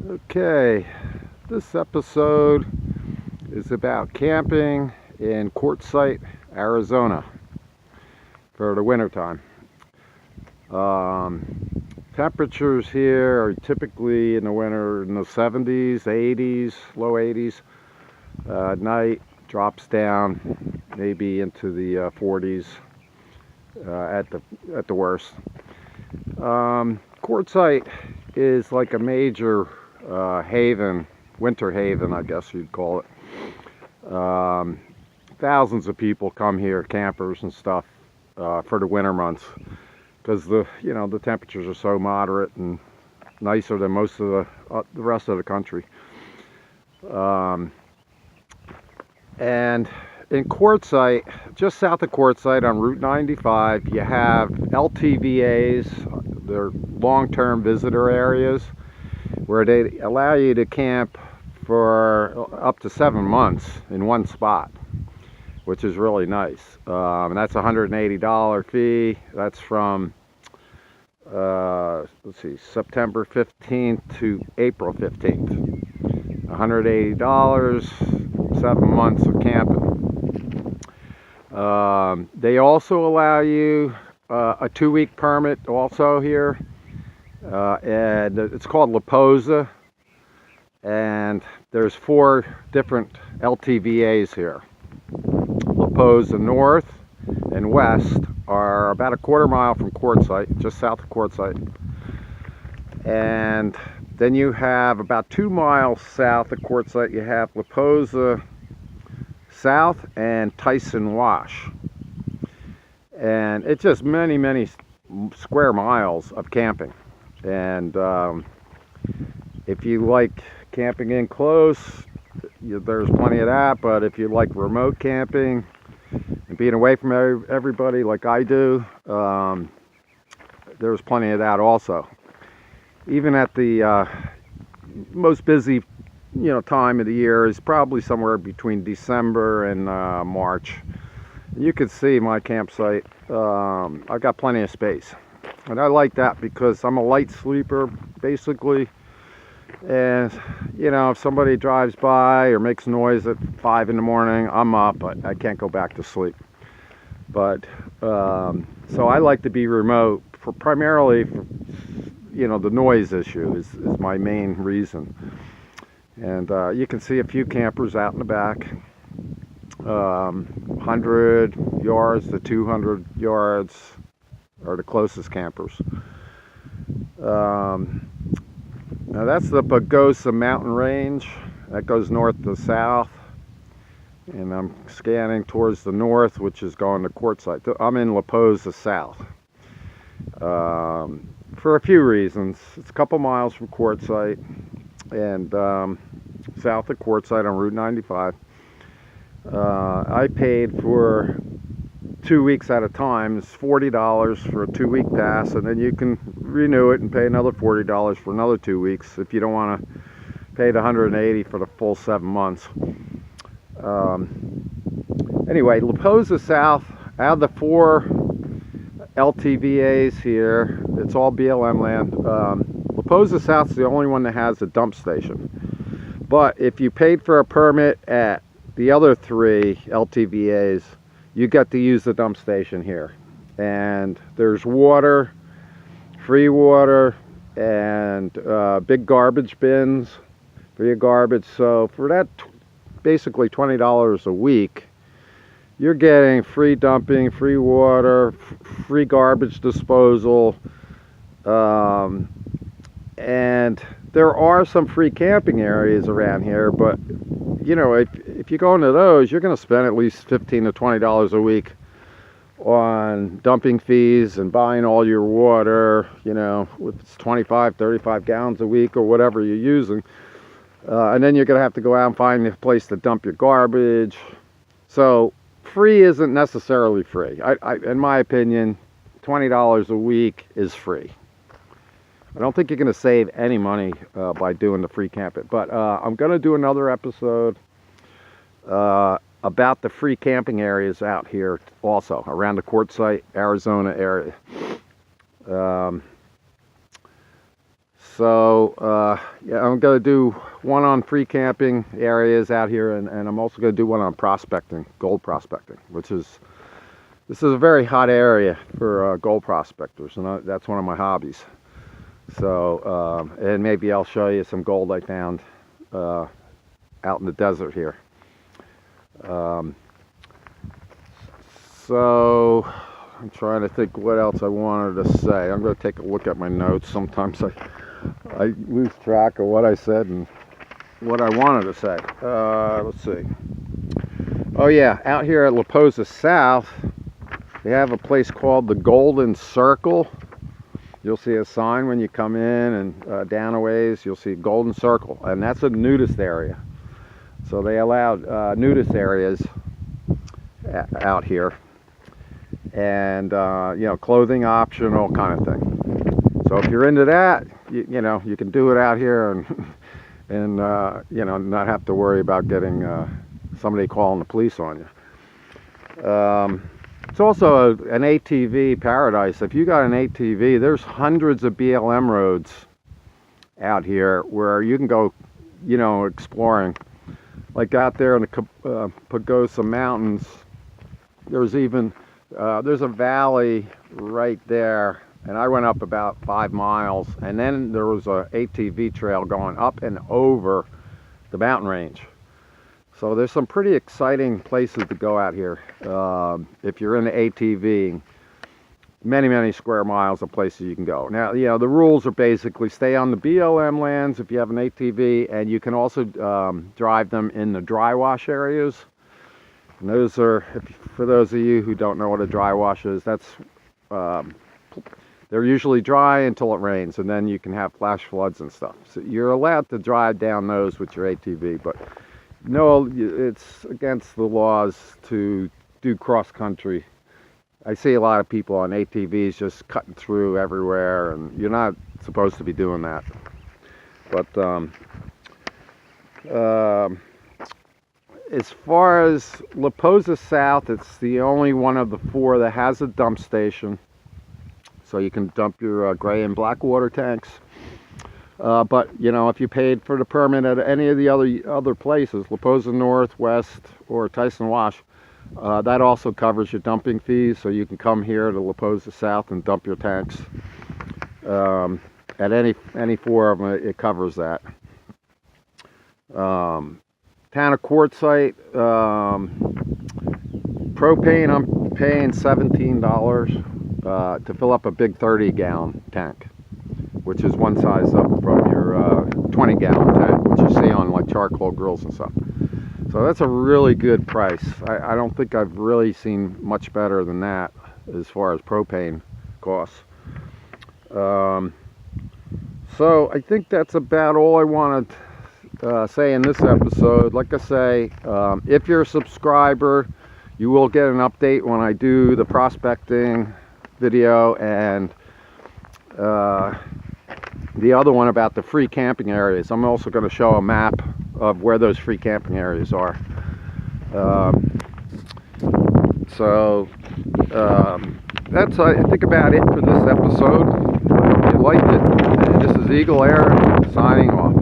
Okay, this episode is about camping in Quartzsite, Arizona for the wintertime. Temperatures here are typically in the winter in the 70s, 80s, low 80s. At night drops down maybe into the 40s at the worst. Quartzsite is like a major haven, winter haven, I guess you'd call it. Thousands of people come here, campers and stuff, for the winter months, because the temperatures are so moderate and nicer than most of the rest of the country. And in Quartzsite, just south of Quartzsite on Route 95, you have LTVAs. They're long-term visitor areas where they allow you to camp for up to 7 months in one spot, which is really nice. And that's a $180 fee. That's from let's see, September 15th to April 15th. $180, 7 months of camping. They also allow you a 2-week permit also here, and it's called Posa, and there's 4 different LTVAs here. Posa North and West are about a quarter mile from Quartzsite, just south of Quartzsite, and then you have about 2 miles south of Quartzsite, you have Posa South and Tyson Wash. And it's just many square miles of camping. And if you like camping in close, there's plenty of that. But if you like remote camping and being away from everybody like I do, there's plenty of that also. Even at the most busy time of the year is probably somewhere between December and March. You can see my campsite. I've got plenty of space, and I like that because I'm a light sleeper basically, and if somebody drives by or makes noise at 5 in the morning, I'm up. I can't go back to sleep. But so I like to be remote primarily for, the noise issue is my main reason. And you can see a few campers out in the back, 100 yards to 200 yards are the closest campers. Now that's the Posa mountain range that goes north to south, and I'm scanning towards the north, which is going to Quartzsite. I'm in Posa South for a few reasons. It's a couple miles from Quartzsite, and south of Quartzsite on Route 95. I paid for 2 weeks at a time. It's $40 for a 2-week pass, and then you can renew it and pay another $40 for another 2 weeks if you don't want to pay the $180 for the full 7 months. Anyway, Posa South, out of the 4 LTVAs here, it's all BLM land. Posa South is the only one that has a dump station. But if you paid for a permit at the other 3 LTVAs, you get to use the dump station here. And there's water, free water, and big garbage bins for your garbage. So for that basically $20 a week, you're getting free dumping, free water, free garbage disposal, and there are some free camping areas around here, but if you go into those, you're going to spend at least $15 to $20 a week on dumping fees and buying all your water, if it's 25, 35 gallons a week or whatever you're using. And then you're going to have to go out and find a place to dump your garbage. So free isn't necessarily free. In my opinion, $20 a week is free. I don't think you're going to save any money by doing the free camping. But I'm going to do another episode about the free camping areas out here also, around the Quartzsite, Arizona area. So yeah, I'm going to do one on free camping areas out here, and I'm also going to do one on prospecting, gold prospecting, this is a very hot area for gold prospectors, and that's one of my hobbies. So and maybe I'll show you some gold I found out in the desert here. So I'm trying to think what else I wanted to say. I'm going to take a look at my notes. Sometimes I lose track of what I said and what I wanted to say. Let's see. Oh yeah, out here at Posa South, they have a place called the Golden Circle. You'll see a sign when you come in, and down a ways you'll see Golden Circle, and that's a nudist area. So they allowed nudist areas out here, and you know, clothing optional kind of thing. So if you're into that, you know, you can do it out here, and you know, not have to worry about getting somebody calling the police on you. It's also an ATV paradise. If you got an ATV, there's hundreds of BLM roads out here where you can go, you know, exploring. Like out there in the Posa Mountains, there's even there's a valley right there, and I went up about 5 miles, and then there was a ATV trail going up and over the mountain range. So there's some pretty exciting places to go out here if you're into ATV. Many square miles of places you can go. Now, you know, the rules are basically stay on the BLM lands if you have an ATV, and you can also drive them in the dry wash areas. And those are, for those of you who don't know what a dry wash is, that's they're usually dry until it rains, and then you can have flash floods and stuff. So you're allowed to drive down those with your ATV, but no, it's against the laws to do cross country. I see a lot of people on ATVs just cutting through everywhere, and you're not supposed to be doing that. But as far as Posa South, it's the only one of the 4 that has a dump station. So you can dump your gray and black water tanks. But you know, if you paid for the permit at any of the other places, Posa North, West, or Tyson Wash, that also covers your dumping fees. So you can come here to Posa South and dump your tanks. At any 4 of them, it covers that. Town of Quartzsite, propane, I'm paying $17 to fill up a big 30-gallon tank, which is one size up from your 20-gallon tank, which you see on like charcoal grills and stuff. So that's a really good price. I don't think I've really seen much better than that as far as propane costs. So I think that's about all I wanted to say in this episode. Like I say, if you're a subscriber, you will get an update when I do the prospecting video, and the other one about the free camping areas. I'm also going to show a map of where those free camping areas are. That's I think about it for this episode. I hope you liked it. And this is Eagle Air signing off.